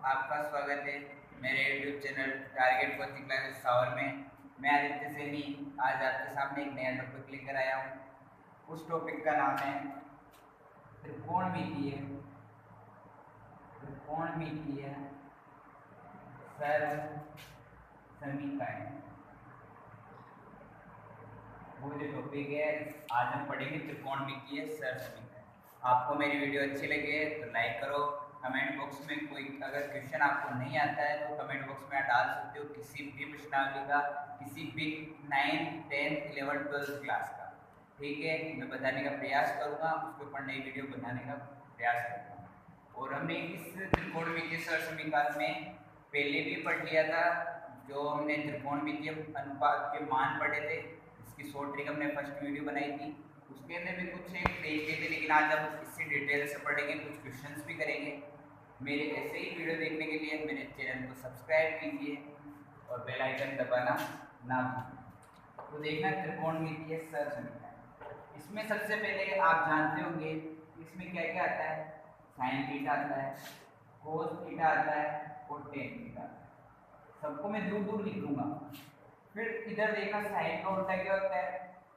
आपका स्वागत है मेरे YouTube channel target coaching classes सावर में। मैं आदित्य सैनी आज आपके सामने एक नया टॉपिक लेकर आया हूँ। उस टॉपिक का नाम है त्रिकोणमितीय सरल समीकरण। वो जो टॉपिक है आज हम पढ़ेंगे त्रिकोणमितीय सरल समीकरण। आपको मेरी वीडियो अच्छी लगे तो लाइक करो। कमेंट बॉक्स में कोई अगर क्वेश्चन आपको नहीं आता है तो कमेंट बॉक्स में आप डाल सकते हो, किसी भी प्रश्नावली का, किसी भी 9, 10, 11, 12 क्लास का। ठीक है, मैं बताने का प्रयास करूँगा, उसके ऊपर नई वीडियो बनाने का प्रयास करूँगा। और हमने इस त्रिकोणमितीय सरल समीकरण में पहले भी पढ़ लिया था, जो हमने त्रिकोणमितीय अनुपात के मान पढ़े थे। इसकी शॉर्ट ट्रिक हमने फर्स्ट वीडियो बनाई थी, उसके अंदर भी कुछ एक देख लिए थे, लेकिन आज हम इससे डिटेल से पढ़ेंगे, कुछ क्वेश्चंस भी करेंगे। मेरे ऐसे ही वीडियो देखने के लिए मेरे चैनल को सब्सक्राइब कीजिए और बेल आइकन दबाना ना भूलिए। तो देखना त्रिकोणमितीय सरल समीकरण। इसमें सबसे पहले आप जानते होंगे इसमें क्या क्या आता है। साइन थीटा आता है, कोस थीटा आता है और टेन थीटा आता है। सबको मैं दूर दूर लिख दूंगा। फिर इधर देखना साइन का उल्टा क्या होता है,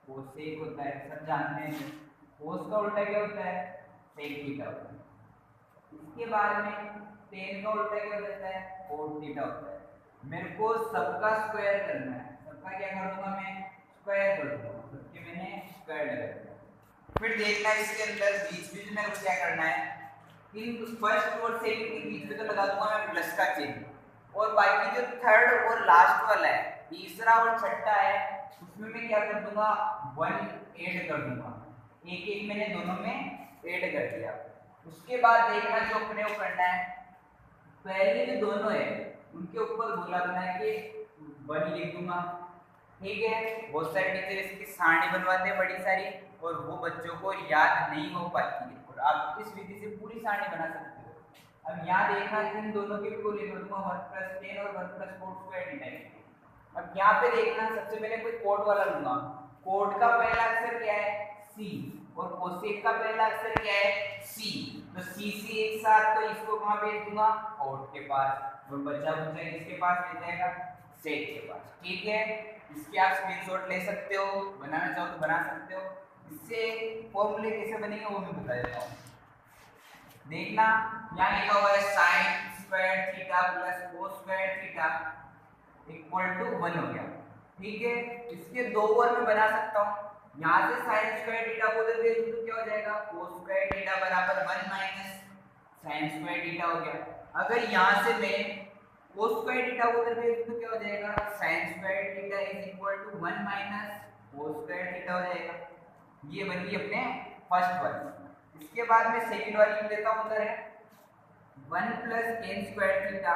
कोसेक होता है, सब जानते हैं। कोस का उल्टा क्या होता है, सेक थीटा होता है। इसके बाद में टेन का उल्टा क्या होता है, कोट थीटा होता है। मेरे को सबका स्क्वायर करना है, सबका क्या कर दूंगा मैं, स्क्वायर कर दूंगा, सबके मैंने स्क्वायर लगा दिया। फिर देखना इसके अंदर बीच बीच में क्या करना है, इन फर्स्ट और सेकंड के बीच में तो लगा दूंगा मैं प्लस का चिन्ह, और बाकी जो थर्ड और लास्ट वाला है, तीसरा और छठा है, उसमें मैं क्या कर दूंगा, 1 ऐड कर दूंगा। एक एक मैंने दोनों में ऐड कर दिया। उसके बाद देखना जो अपने को करना है, पहले जो दोनों है उनके ऊपर गोला बना के 1 लिख दूंगा। ठीक है, बहुत सारे टीचर इसकी सारणी बनवाते हैं बड़ी सारी, और वो बच्चों को याद नहीं हो पाती है, और आप इस विधि से पूरी सारणी बना सकते हो। अब यहाँ देखना इन दोनों के भी गोले लिख दूंगा, 1+10 और 1+4 स्क्वायर थीटा। अब यहाँ पे देखना सबसे पहले कोई कोड वाला लूंगा। कोड का पहला अक्षर क्या है, सी, और कोसेक का पहला अक्षर क्या है, सी। तो सी सी एक साथ, तो इसको कहाँ भेज दूंगा, कोड के पास, और बच्चा किसके पास ले जाएगा, सेक के पास। ठीक है, इसके आप स्क्रीनशॉट ले सकते हो, बनाना चाहो तो बना सकते हो। इससे फॉर्मूले कैसे बनेंगे वो मैं बता देता हूँ। देखना यहाँ लिखा हुआ है sine square theta plus cos square theta equal to 1 हो गया। ठीक है, इसके दो और मैं बना सकता हूँ। यहाँ से साइन स्क्वायर थीटा को उधर भेज दूं तो क्या हो जाएगा, कोस स्क्वायर थीटा बराबर 1 माइनस साइन स्क्वायर थीटा हो गया। अगर यहाँ से मैं कोस स्क्वायर थीटा को उधर भेज दूं तो क्या हो जाएगा, sine square theta is equal to 1 minus cos square theta हो जाएगा। ये बन गई अपने फर्स्ट वाली। इसके बाद में सेकंड वाली लिख देता हूँ, उधर है 1 plus tan square theta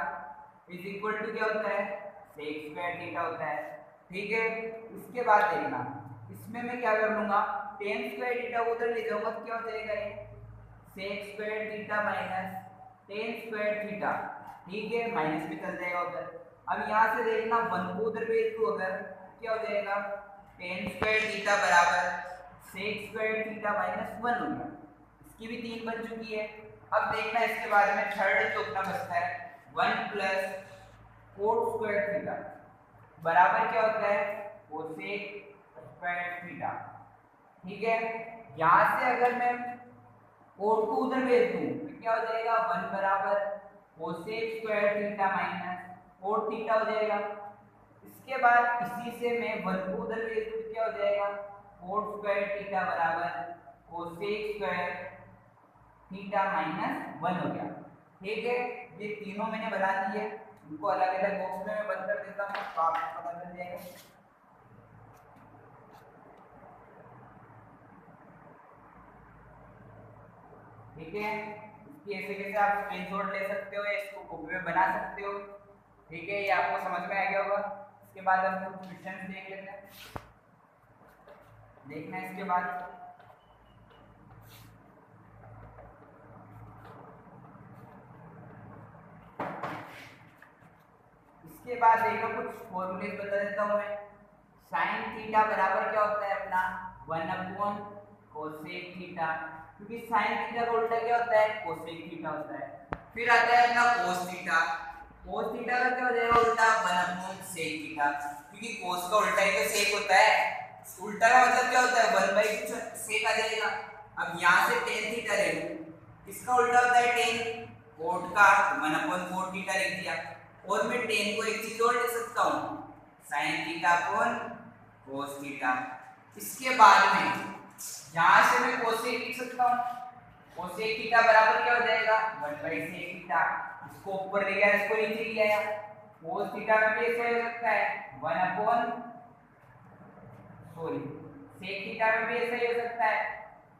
is equal to क्या होता है, सेक स्क्वायर थीटा होता है। ठीक है, इसके बाद देखना इसमें मैं क्या कर लूंगा, टेन स्क्वायर थीटा को उधर ले जाऊंगा तो क्या हो जाएगा, ये sec square theta minus tan square theta. ठीक है, माइनस भी चल जाएगा उधर। अब यहाँ से देखना 1 को उधर भेज दूं अगर, क्या हो जाएगा, टेन स्क्वायर थीटा बराबर सेक स्क्वायर थीटा माइनस 1 हो गया। इसकी भी 3 बन चुकी है। अब देखना इसके बाद में थर्ड जो अपना बचता है 1 प्लस कोट स्क्वायर थीटा बराबर क्या होता है, कोसेक स्क्वायर थीटा। ठीक है, यहाँ से अगर मैं कोट को उधर भेज दूं तो क्या हो जाएगा, 1 बराबर cosec square theta minus cot theta हो जाएगा। इसके बाद इसी से मैं 1 को उधर भेज दूं तो क्या हो जाएगा, कोट स्क्वायर थीटा बराबर कोसेक स्क्वायर थीटा माइनस 1 हो गया। ठीक है, ये तीनों मैंने बना दिए, इनको अलग अलग बॉक्स में मैं बंद कर देता हूँ तो आपको पता चल जाएगा। ठीक है, इसकी ऐसे कैसे आप स्क्रीनशॉट ले सकते हो या इसको कॉपी में बना सकते हो। ठीक है, ये आपको समझ में आ गया होगा। इसके बाद हम कुछ क्वेश्चंस देख लेते हैं। देखना इसके बाद देखो कुछ फॉर्मूले बता देता हूँ मैं। साइन थीटा बराबर क्या होता है अपना, 1/कोसेक थीटा, क्योंकि साइन थीटा का उल्टा क्या होता है, कोसेक थीटा होता है। फिर आता है अपना cos थीटा। cos थीटा का क्या हो जाएगा उल्टा 1 sec थीटा, क्योंकि cos का उल्टा ही तो sec होता है। उल्टा का मतलब क्या होता है 1/2 sec आ जाएगा। अब यहाँ से tan थीटा ले लो, इसका उल्टा होता है tan cot का 1/4 थीटा लिख दिया। और मैं tan को एक चीज और लिख सकता हूँ sin theta upon cos theta. इसके बाद में यहाँ से मैं cosec लिख सकता हूँ, cosec थीटा बराबर क्या हो जाएगा 1/sec थीटा। इसको ऊपर ले गया, इसको नीचे ले आया। cos थीटा में भी ऐसे हो सकता है 1 sec थीटा में भी ऐसा ही हो सकता है,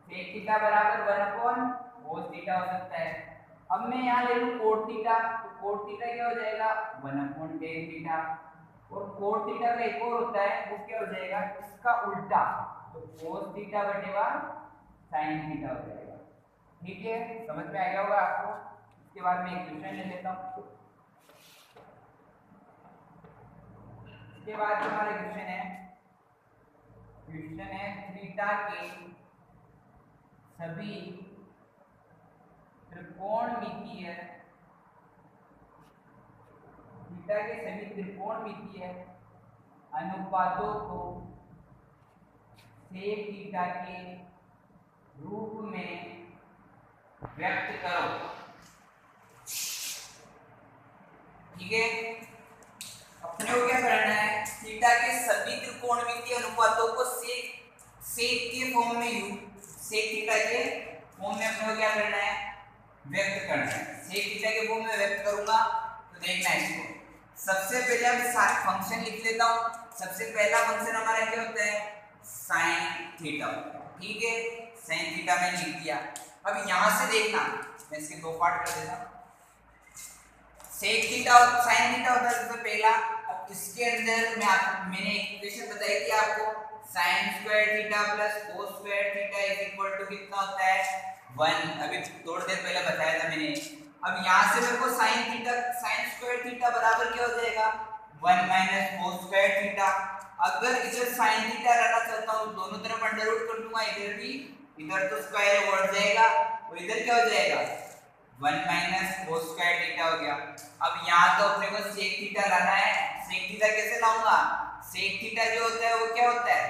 sec थीटा बराबर 1/cos थीटा हो सकता है। अब मैं यहाँ ले लूँ cot थीटा, तो cot थीटा क्या हो जाएगा 1/tan थीटा। और cot थीटा का एक और होता है, वो क्या हो जाएगा इसका उल्टा, तो cos थीटा बटेगा sin थीटा हो जाएगा। ठीक है, समझ में आ गया होगा आपको। इसके बाद मैं एक क्वेश्चन ले लेता हूँ। इसके बाद हमारा क्वेश्चन है थीटा के सभी त्रिकोणमितीय अनुपातों को sec थीटा के रूप में व्यक्त करो। ठीक है, अपने को क्या करना है, थीटा के सभी त्रिकोणमितीय अनुपातों को sec के फॉर्म में sec थीटा के फॉर्म में अपने को क्या करना है, व्यक्त करना है। sec थीटा के फॉर्म में व्यक्त करूंगा तो देखना है इसको। सबसे पहले मैं सारे फंक्शन लिख लेता हूं। सबसे पहला फंक्शन हमारा क्या होता है sin थीटा। ठीक है, sin थीटा मैंने लिख दिया। अब यहां से देखना, मैं इसके दो पार्ट कर देता हूं। sec थीटा और sin थीटा होता है सबसे पहला। अब इसके अंदर मैंने इक्वेशन बताई थी आपको, sin square theta plus cos square theta is equal to कितना होता है 1। अभी थोड़ी देर पहले बताया था मैंने। अब यहाँ से मेरे को sin स्क्वायर थीटा बराबर क्या हो जाएगा 1 - cos स्क्वायर थीटा। अगर इधर sin थीटा लाना चाहता हूँ दोनों तरफ अंडर रूट कर दूंगा, इधर भी, इधर तो स्क्वायर बढ़ जाएगा और इधर क्या हो जाएगा 1 - cos स्क्वायर थीटा हो गया। अब यहाँ तो अपने को sec थीटा लाना है। sec थीटा कैसे लाऊंगा, sec थीटा जो होता है वो क्या होता है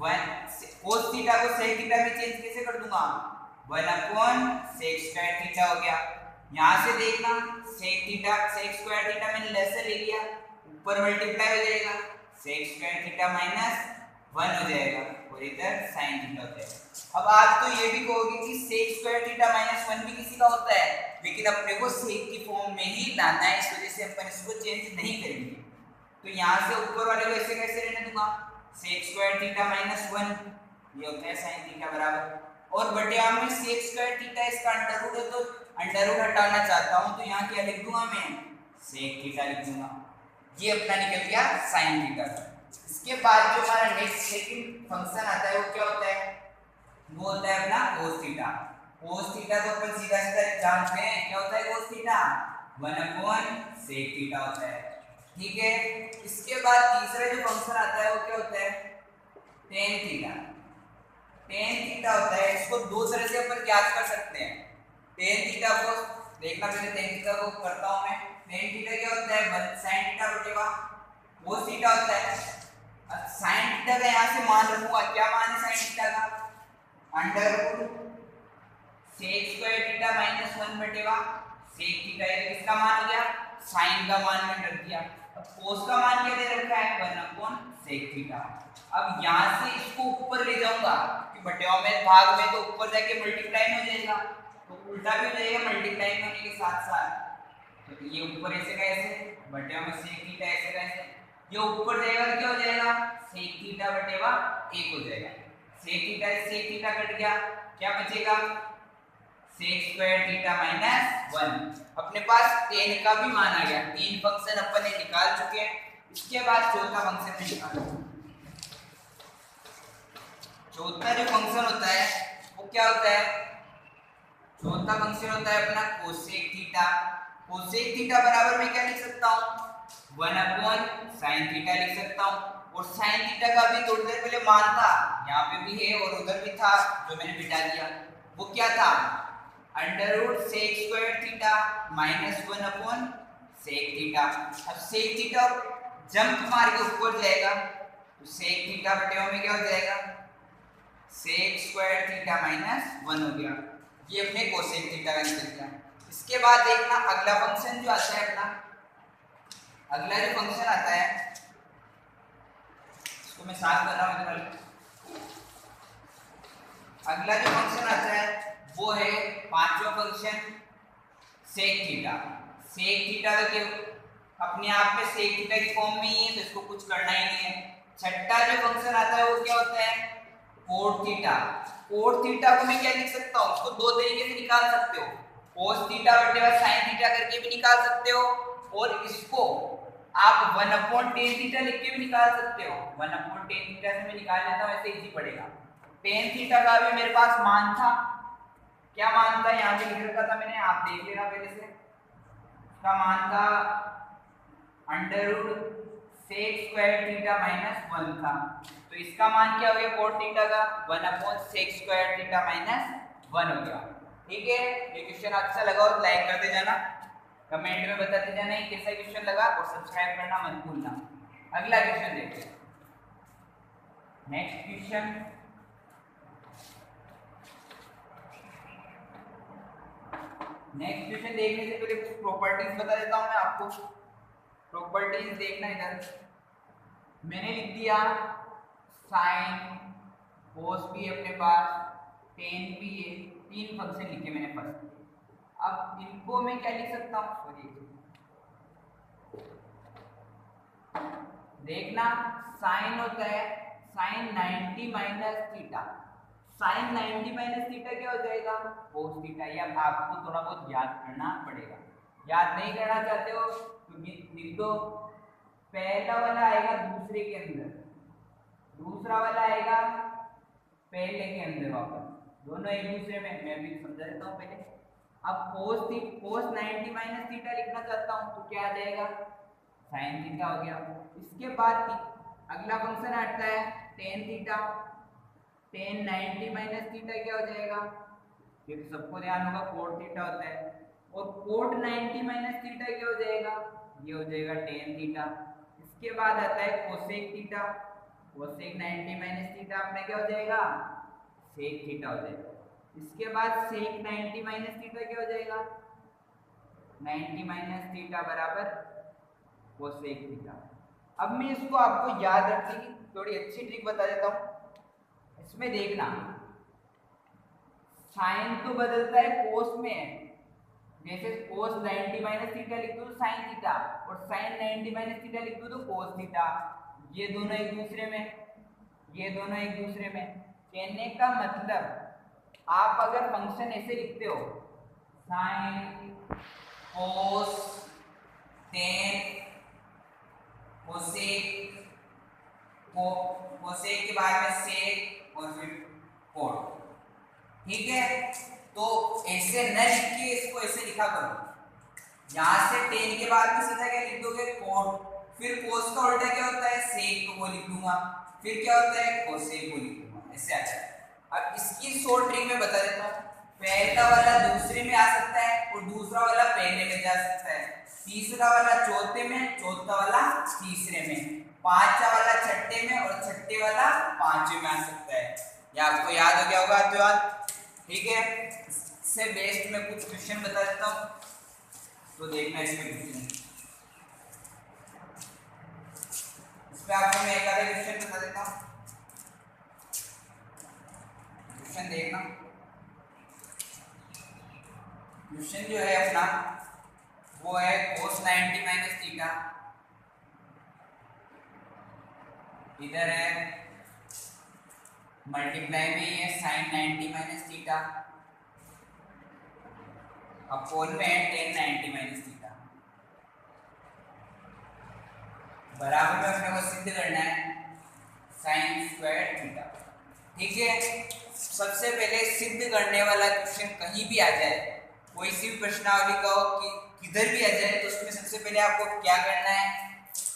1 cos थीटा को sec थीटा में चेंज कैसे कर दूंगा 1/sec स्क्वायर थीटा हो गया। यहाँ से देखना sec स्क्वायर थीटा मैंने लेसर ले लिया, ऊपर मल्टीप्लाई हो जाएगा sec स्क्वायर थीटा -1 हो जाएगा और इधर sin थीटा हो जाएगा। अब आप तो ये भी कहोगे कि sec स्क्वायर थीटा -1 भी किसी का होता है, लेकिन अपने को sec की फॉर्म में ही लाना है, इस वजह से अपन इसको चेंज नहीं करेंगे। तो यहाँ से ऊपर वाले को ऐसे कैसे रहने दूंगा sec स्क्वायर थीटा -1, ये होता है sin थीटा बराबर। और बटे में sec स्क्वायर थीटा इसका अंडर रूट है, तो अंडर रूट हटाना चाहता हूं तो यहाँ क्या लिख दूंगा मैं sec थीटा लिख दूंगा। ये अपना निकल गया sin थीटा। इसके बाद जो हमारा नेक्स्ट सेकंड फंक्शन आता है वो क्या होता है, वो होता है अपना cos थीटा। cos थीटा तो अपन सीधा सीधा जानते हैं क्या होता है cos थीटा 1/sec थीटा होता है। ठीक है, इसके बाद तीसरा जो फंक्शन आता है वो क्या होता है tan थीटा। tan थीटा होता है, इसको दो तरह से अपन ज्ञात कर सकते हैं। tan थीटा को देखना, पहले tan थीटा को करता हूं मैं। tan थीटा क्या होता है sin थीटा बटेगा cos थीटा होता है। अब sin थीटा का यहां से मान रखूंगा, क्या मान है sin थीटा का under root sec square theta -1 बटेगा sec थीटा। ये किसका मान हो गया sin का मान मैंने रख दिया। अब cos का मान क्या दे रखा है 1/sec थीटा। अब यहां से इसको ऊपर ले जाऊंगा कि बटे में भाग में तो ऊपर जाके मल्टीप्लाई हो जाएगा, तो उल्टा भी हो जाएगा मल्टीप्लाई होने के साथ साथ। तो ये ऊपर ऐसे कैसे बटे में sec थीटा ऐसे कैसे, ये ऊपर जाएगा क्या हो जाएगा sec थीटा बटेगा 1 हो जाएगा। sec थीटा से sec थीटा कट गया, क्या बचेगा sec स्क्वायर थीटा -1। अपने पास tan का भी मान आ गया। तीन फंक्शन अपन ने निकाल चुके हैं। इसके बाद चौथा फंक्शन में निकालो। चौथा जो फंक्शन होता है वो क्या होता है, चौथा फंक्शन होता है अपना cosec थीटा। cosec थीटा बराबर में क्या लिख सकता हूँ 1/sin थीटा लिख सकता हूँ। और sin थीटा का भी थोड़ी देर पहले मान था, यहाँ पे भी है और उधर भी था जो मैंने बिठा दिया। वो क्या था under root sec square theta minus 1 upon sec theta. अब सेक थीटा जंप मार के ऊपर जाएगा तो सेक थीटा बटे में क्या हो जाएगा, सेक स्क्वायर थीटा माइनस 1 हो गया। ये अपने कोसेक थीटा का निकल गया। इसके बाद देखना अगला फंक्शन जो आता है अपना, अगला जो फंक्शन आता है इसको मैं साफ कर रहा हूँ। अगला जो फंक्शन आता है वो है पांचवा function sec theta. Sec theta तो क्या अपने आप में सेक थीटा की फॉर्म में ही है तो इसको कुछ करना ही नहीं है। छठा जो फंक्शन आता है वो क्या होता है, कोट थीटा। कोट थीटा को मैं क्या लिख सकता हूँ, उसको दो तरीके से निकाल सकते हो, कोस थीटा बटे साइन थीटा करके भी निकाल सकते हो और इसको आप 1/tan थीटा लिख के भी निकाल सकते हो। 1/tan थीटा से मैं निकाल लेता हूँ, ऐसे इजी पड़ेगा। tan थीटा का भी मेरे पास मान था, क्या मान था यहाँ पे लिख रखा था मैंने, आप देख लेना पहले से। इसका मान था under root sec square theta minus 1 था, तो इसका मान क्या हो गया कोट थीटा का 1/सेक स्क्वायर थीटा माइनस 1 हो गया। ठीक है, ये क्वेश्चन अच्छा लगा हो तो लाइक करते जाना, कमेंट में बताते जाना कैसा क्वेश्चन लगा और सब्सक्राइब करना मत भूलना। अगला क्वेश्चन देखते हैं। नेक्स्ट क्वेश्चन, नेक्स्ट क्वेश्चन देखने से पहले कुछ प्रॉपर्टीज बता देता हूं मैं आपको। प्रॉपर्टीज देखना, इधर मैंने लिख दिया साइन कोस भी अपने पास, टेन भी है, तीन फंक्शन लिखे मैंने फर्स्ट। अब इनको मैं क्या लिख सकता हूँ, सॉरी देखना, साइन होता है sine 90 minus theta. Sine 90 minus theta क्या हो जाएगा, कोस थीटा। ये आपको थोड़ा बहुत याद करना पड़ेगा, याद नहीं करना चाहते हो तो लिख दो। पहला वाला आएगा दूसरे के अंदर, दूसरा वाला आएगा पहले के अंदर वापस, दोनों एक दूसरे में। मैं भी समझा देता हूँ पहले। अब कोस 90 माइनस थीटा लिखना चाहता हूँ तो क्या आ जाएगा, साइन थीटा हो गया। इसके बाद अगला फंक्शन आता है tan theta. Ten 90 minus theta क्या हो जाएगा, ये तो सबको ध्यान होगा कोट थीटा होता है, और कोट 90 माइनस थीटा क्या हो जाएगा, ये हो जाएगा टेन थीटा। इसके बाद आता है cosec theta. Cosec 90 minus theta अपना क्या हो जाएगा, सेक थीटा हो जाएगा। इसके बाद सेक 90 माइनस थीटा क्या हो जाएगा, 90 माइनस थीटा बराबर कोसेक थीटा। अब मैं इसको आपको याद रखने की थोड़ी अच्छी ट्रिक बता देता हूँ। इसमें देखना साइन तो बदलता है कोस में, जैसे कोस 90 माइनस थीटा लिख दो तो साइन थीटा, और साइन 90 माइनस थीटा लिख दो तो कोस थीटा। ये दोनों एक दूसरे में, ये दोनों एक दूसरे में। कहने का मतलब आप अगर फंक्शन ऐसे लिखते हो sine cos ten cosec cosec के बाद में सेक और फिर कोट, ठीक है। तो ऐसे न लिख के इसको ऐसे लिखा करो। यहां से टेन के बाद में सीधा क्या लिख दोगे, कोट। फिर कोस का उल्टा क्या होता है, सेक, तो वो लिख दूंगा। फिर क्या होता है, कोसेक, वो लिख दूंगा। ऐसे आता है। अब इसकी शॉर्ट ट्रिक में बता देता हूँ। पहला वाला दूसरे में आ सकता है और दूसरा वाला पहले में जा सकता है, तीसरा वाला चौथे में, चौथा वाला तीसरे में, पांचवा वाला छठे में और छठे वाला पांचवे में आ सकता है। ये आपको याद हो गया होगा तो याद, ठीक है। इससे बेस्ट में कुछ क्वेश्चन बता देता हूँ तो देखना इसमें क्वेश्चन। इस पे आपको मैं एक आधा क्वेश्चन बता देता हूँ, क्वेश्चन देखना। क्वेश्चन जो है अपना वो है कोस 90 माइनस थीटा, इधर है मल्टीप्लाई में है साइन 90 माइनस थीटा, अपोन में है टेन 90 माइनस थीटा। बराबर में अपने को सिद्ध करना है साइन स्क्वायर थीटा, ठीक है। सबसे पहले सिद्ध करने वाला क्वेश्चन कहीं भी आ जाए, कोई सी भी प्रश्नावली का हो कि किधर भी आ जाए, तो उसमें सबसे पहले आपको क्या करना है,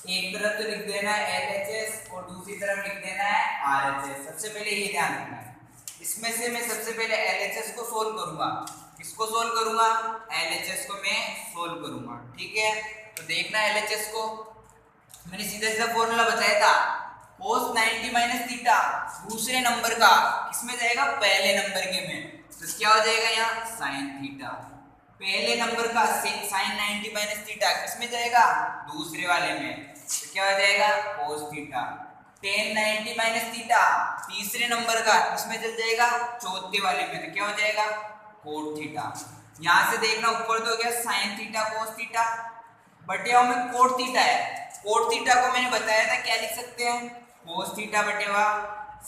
एक तरफ तो लिख देना है LHS और दूसरी तरफ लिख देना है RHS। सबसे पहले ये ध्यान रखना है। इसमें से मैं सबसे पहले LHS को सोल्व करूंगा, किसको सोल्व करूंगा, LHS को मैं सोल्व करूंगा। ठीक है, तो देखना LHS को मैंने सीधा सीधा फॉर्मूला बताया था, cos 90 माइनस थीटा दूसरे नंबर का किसमें जाएगा, पहले नंबर के में, तो क्या हो जाएगा यहाँ sin थीटा। पहले नंबर का sin 90 माइनस थीटा किसमें जाएगा, दूसरे वाले में, तो क्या हो जाएगा cos theta. tan 90 minus theta तीसरे नंबर का किसमें चल जाएगा, चौथे वाले में, तो क्या हो जाएगा cot थीटा। यहाँ से देखना ऊपर तो हो गया sin थीटा cos थीटा, बटे में cot थीटा है, cot थीटा को मैंने बताया था क्या लिख सकते हैं, cos थीटा बटे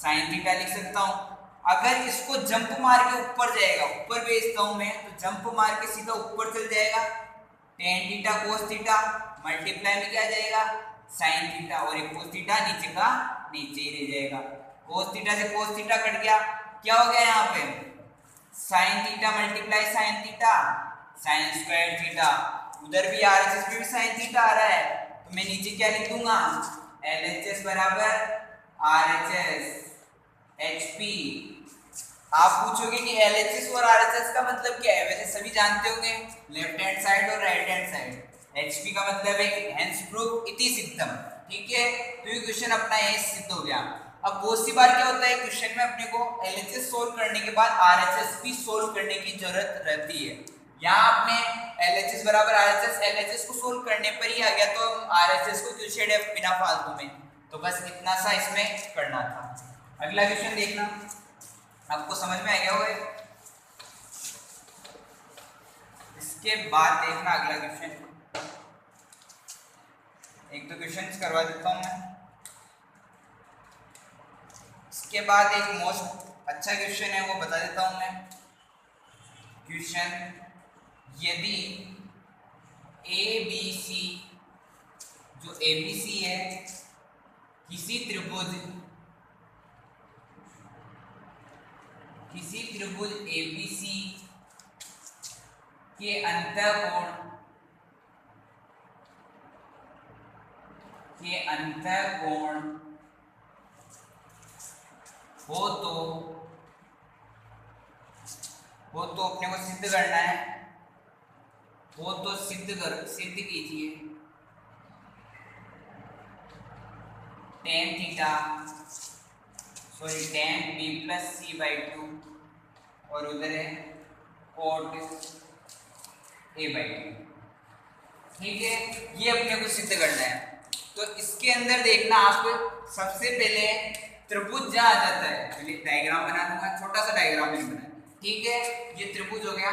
sin थीटा लिख सकता हूँ। अगर इसको जंप मार के ऊपर जाएगा, ऊपर भेजता हूं मैं, तो जंप मार के सीधा ऊपर चल जाएगा, tan theta cos theta multiply में क्या जाएगा sin थीटा, और एक cos थीटा नीचे का नीचे ही रह जाएगा। cos थीटा से cos थीटा कट गया, क्या हो गया यहाँ पे sin theta multiply sin theta sin square theta, उधर भी RHS में भी sin थीटा आ रहा है, तो मैं नीचे क्या लिख दूंगा, LHS बराबर RHS HP। आप पूछोगे कि LHS और RHS का मतलब क्या है, वैसे सभी जानते होंगे, लेफ्ट हैंड साइड और राइट हैंड साइड। HP का मतलब है हेंस प्रूफ इति सिद्धम। ठीक है, तो ये क्वेश्चन अपना ये सिद्ध हो गया। अब बहुत सी बार क्या होता है क्वेश्चन में अपने को LHS सोल्व करने के बाद RHS भी सोल्व करने की जरूरत रहती है। यहाँ आपने LHS बराबर RHS, LHS को सोल्व करने पर ही आ गया, तो हम RHS को क्यों छेड़े बिना फालतू में, तो बस इतना सा इसमें करना था। अगला क्वेश्चन देखना, आपको समझ में आ गया होगा। इसके बाद देखना अगला क्वेश्चन, एक दो क्वेश्चन करवा देता हूं मैं। इसके बाद एक मोस्ट अच्छा क्वेश्चन है वो बता देता हूं मैं। क्वेश्चन, यदि ABC जो ABC है किसी त्रिभुज ABC के अंतःकोण हो तो अपने को सिद्ध करना है, हो तो सिद्ध कीजिए tan theta tan B plus C/2 और उधर है cot A/2। ठीक है, ये अपने को सिद्ध करना है। तो इसके अंदर देखना आप, सबसे पहले त्रिभुज जहाँ आ जाता है, पहले डायग्राम बना दूंगा, छोटा सा डायग्राम मैंने बनाया। ठीक है, ये त्रिभुज हो गया।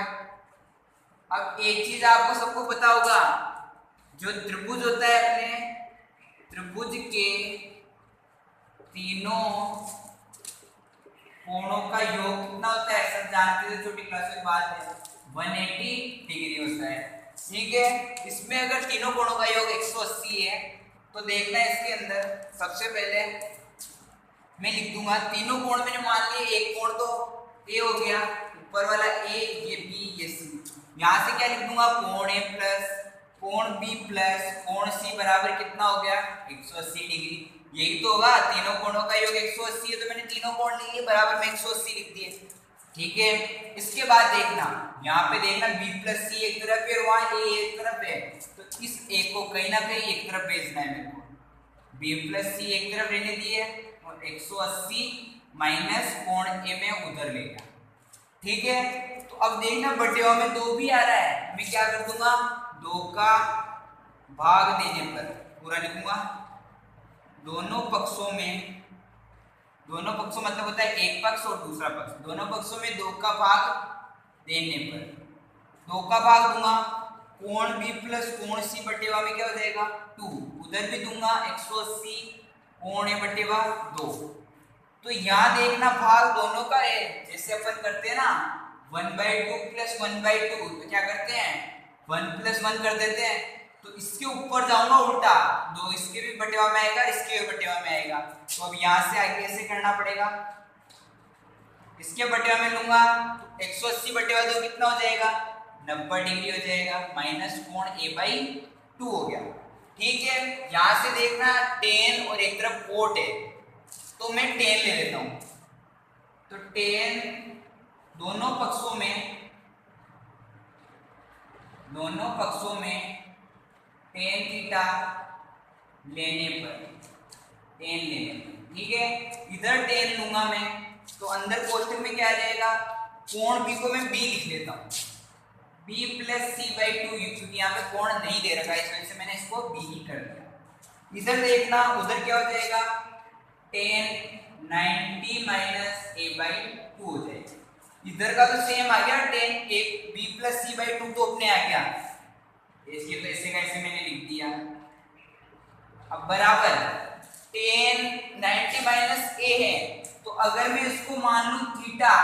अब एक चीज आपको सबको पता होगा, जो त्रिभुज होता है अपने त्रिभुज के तीनों कोणों का योग कितना होता है, सब जानते हैं, छोटी क्लास में बात है, 180 डिग्री होता है। ठीक है, इसमें अगर तीनों कोणों का योग 180 है, तो देखना है इसके अंदर सबसे पहले मैं लिख दूंगा तीनों कोण मैंने मान लिए, एक कोण तो A हो गया, ऊपर वाला A, ये B, ये C। यहाँ से क्या लिख दूंगा, कोण A प्लस कोण B प्लस कोण C बराबर कितना हो गया 180 डिग्री। यही तो होगा, तीनों कोणों का योग 180 है, तो मैंने तीनों कोण लिए बराबर में 180 लिख दिए। ठीक है, इसके बाद देखना, यहाँ पे देखना B प्लस C एक तरफ है और वहाँ A एक तरफ है, तो इस A को कहीं ना कहीं एक तरफ भेजना है मेरे को। B प्लस C एक तरफ रहने दिए और 180 माइनस कोण A में उधर ले गया। ठीक है, तो अब देखना बटेवा में 2 भी आ रहा है, मैं क्या कर दूंगा, 2 का भाग देने पर पूरा लिखूंगा। दोनों पक्षों मतलब होता है एक पक्ष और दूसरा पक्ष, दोनों पक्षों में 2 का भाग देने पर 2 का भाग दूंगा, कोण B प्लस कोण C बटेवा में क्या हो जाएगा 2, उधर भी दूंगा 180 कोण A बटेवा 2। तो यहाँ देखना भाग दोनों का है, जैसे अपन करते हैं ना 1/2 प्लस 1/2, तो क्या करते हैं 1 प्लस 1 कर देते हैं, तो इसके ऊपर जाऊंगा उल्टा, 2 इसके भी बटेवा में आएगा, इसके भी बटेवा में आएगा। तो अब यहाँ से आगे ऐसे करना पड़ेगा, इसके बटेवा में लूंगा, 180 बटेवा 2 कितना हो जाएगा 90 डिग्री हो जाएगा, माइनस कोण A/2 हो गया। ठीक है, यहाँ से देखना tan और एक तरफ कोट है, तो मैं tan ले लेता हूं, तो tan दोनों पक्षों में दोनों पक्षों में टेन थीटा लेने पर, ठीक है। इधर टेन लूंगा मैं तो अंदर कोष्टक में क्या आ जाएगा, कोण बी को मैं बी लिख लेता हूँ, b plus c by two, क्योंकि यहाँ पे कोण नहीं दे रखा है इस वजह से मैंने इसको b ही कर दिया। इधर देखना, उधर क्या हो जाएगा, tan 90 minus a by two हो जाएगा। इधर का तो सेम आ गया, tan b plus c by two तो अपने आ गया, इसके तो ऐसे का ऐसे मैंने लिख दिया। अब बराबर टेन 90 माइनस a है, तो अगर मैं इसको मान लूं थीटा,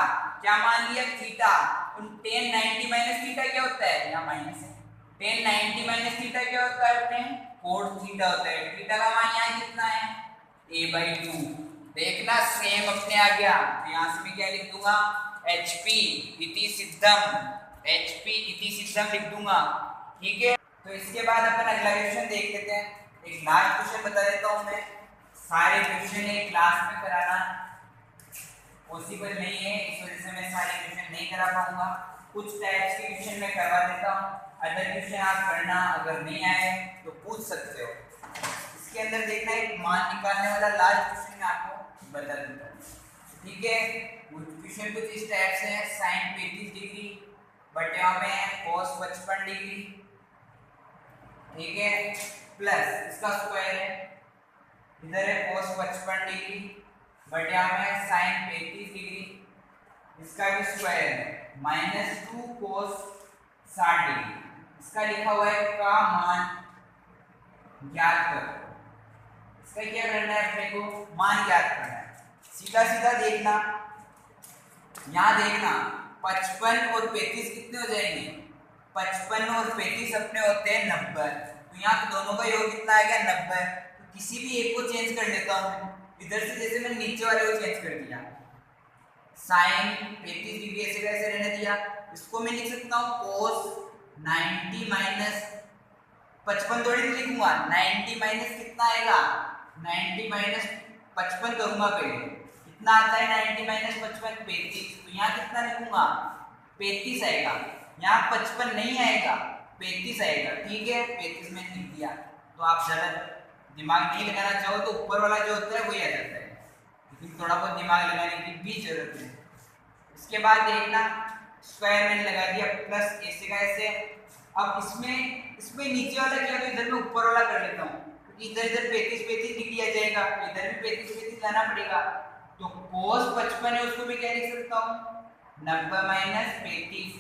क्या मान लिया थीटा, तो टेन 90 माइनस थीटा क्या होता है, यहाँ माइनस है, टेन 90 माइनस थीटा क्या होता है अपने, कोट थीटा होता है। थीटा का मान यहाँ कितना है, a बाई टू। देखना सेम अपने आ गया, तो यहाँ से मैं क्या लिख दूंगा, HP इति सिद्धम, HP इति सिद्धम लिख दूंगा, ठीक है। तो इसके बाद अपन अगला क्वेश्चन देख लेते हैं। एक लास्ट क्वेश्चन बता देता हूँ मैं, सारे क्वेश्चन एक क्लास में कराना पॉसिबल नहीं है, इस वजह से मैं सारे क्वेश्चन नहीं करा पाऊंगा। कुछ टाइप्स के क्वेश्चन मैं करवा देता हूँ, अदर क्वेश्चन आप करना, अगर नहीं आए तो पूछ सकते हो। इसके अंदर देखना एक मान निकालने वाला लास्ट क्वेश्चन मैं आपको बता देता हूँ, ठीक है। क्वेश्चन कुछ इस टाइप से है, साइन 35 डिग्री बटे में cos 55 डिग्री, ठीक है, प्लस इसका स्क्वायर है, इधर है cos 55 डिग्री बटे में साइन 35 डिग्री, इसका भी स्क्वायर है, माइनस 2 cos 60 डिग्री। इसका लिखा हुआ है का मान ज्ञात करो। इसका क्या करना है, अपने को मान ज्ञात करना है। सीधा सीधा देखना, यहाँ देखना 55 और 35 कितने हो जाएंगे, 55 और 35 अपने होते हैं 90, तो यहाँ दोनों का योग कितना आएगा 90। तो किसी भी एक को चेंज कर लेता हूँ, इधर से जैसे मैंने नीचे वाले को चेंज कर दिया, साइन 35 डिग्री ऐसे कैसे रहने दिया, इसको मैं लिख सकता हूँ cos 90 माइनस 55 थोड़ी लिखूंगा, 90 माइनस कितना आएगा, 90 माइनस 55 करूंगा पहले, कितना आता है 90 माइनस 55 35, तो यहाँ कितना लिखूंगा 35 आएगा, यहाँ 55 नहीं आएगा 35 आएगा, ठीक है 35 में लिख दिया। तो आप ज्यादा दिमाग नहीं लगाना चाहो तो ऊपर वाला जो होता है वही आ जाता है, लेकिन थोड़ा बहुत दिमाग लगाने की भी जरूरत है। इसके बाद देखना स्क्वायर मैंने लगा दिया, प्लस ऐसे का ऐसे। अब इसमें नीचे वाला किया तो इधर में ऊपर वाला कर लेता हूँ, क्योंकि इधर 35 डिग्री आ जाएगा, इधर भी 35 लाना पड़ेगा। तो cos 55 है उसको भी क्या लिख सकता हूँ 90 माइनस 35,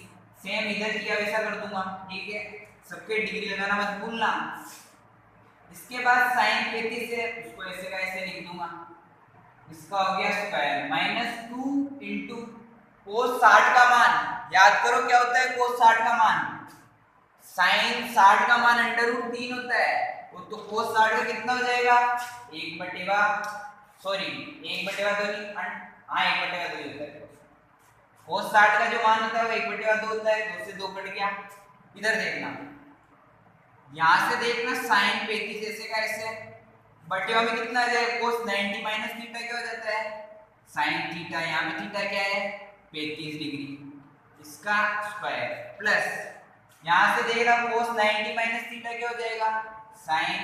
सेम इधर किया वैसा कर दूंगा, ठीक है। सबके डिग्री लगाना मत भूलना। इसके बाद साइन 35 है उसको ऐसे का ऐसे लिख दूंगा, इसका हो गया स्क्वायर, माइनस 2 इंटू cos 60 का मान याद करो क्या होता है, cos 60 का मान, साइन 60 का मान √3 होता है, वो तो cos 60 का कितना हो जाएगा 1/2 होता है। cos 60 का जो मान होता है वो 1/2 होता है, 2 से 2 कट गया। इधर देखना, यहाँ से देखना साइन 35 ऐसे का ऐसे बटे में कितना आ जाएगा, cos 90 माइनस थीटा क्या हो जाता है साइन थीटा, यहाँ पे थीटा क्या है 35 डिग्री, इसका स्क्वायर, प्लस यहाँ से देखना cos 90 माइनस थीटा क्या हो जाएगा साइन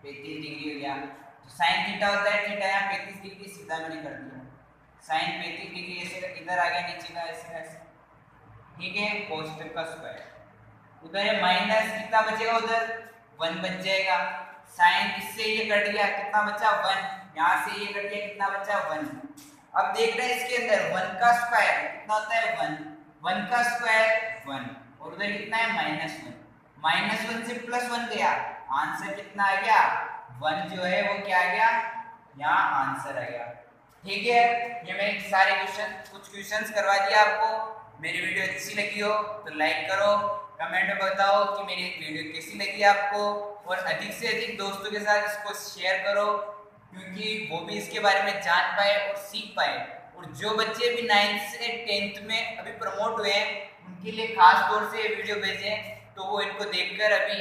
35 डिग्री हो गया। तो साइन थीटा होता है, थीटा यहाँ 35 डिग्री सीधा मैंने कर दिया, साइन 35 डिग्री ऐसे इधर आ गया नीचे का ऐसे ऐसे, ठीक है, कोष्टक का स्क्वायर। उधर है माइनस, कितना बचेगा उधर 1 बच जाएगा, साइन इससे ये कट गया, कितना बचा 1, यहाँ से ये कट गया, कितना बचा 1। अब देख रहे हैं इसके अंदर 1 का स्क्वायर कितना होता है 1 का स्क्वायर 1, और उधर कितना है -1, -1 से +1 गया, आंसर कितना आ गया 1 जो है वो क्या आ गया, यहाँ आंसर आ गया, ठीक है। ये मैं सारे कुछ क्वेश्चंस करवा दिया आपको। मेरी वीडियो अच्छी लगी हो तो लाइक करो, कमेंट में बताओ कि मेरी वीडियो कैसी लगी आपको, और अधिक से अधिक दोस्तों के साथ इसको शेयर करो, क्योंकि वो भी इसके बारे में जान पाए और सीख पाए। और जो बच्चे भी 9th से 10th में अभी प्रमोट हुए हैं उनके लिए खास तौर से ये वीडियो भेजें, तो वो इनको देखकर अभी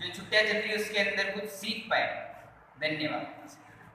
जो छुट्टियां चल रही है उसके अंदर कुछ सीख पाए। धन्यवाद।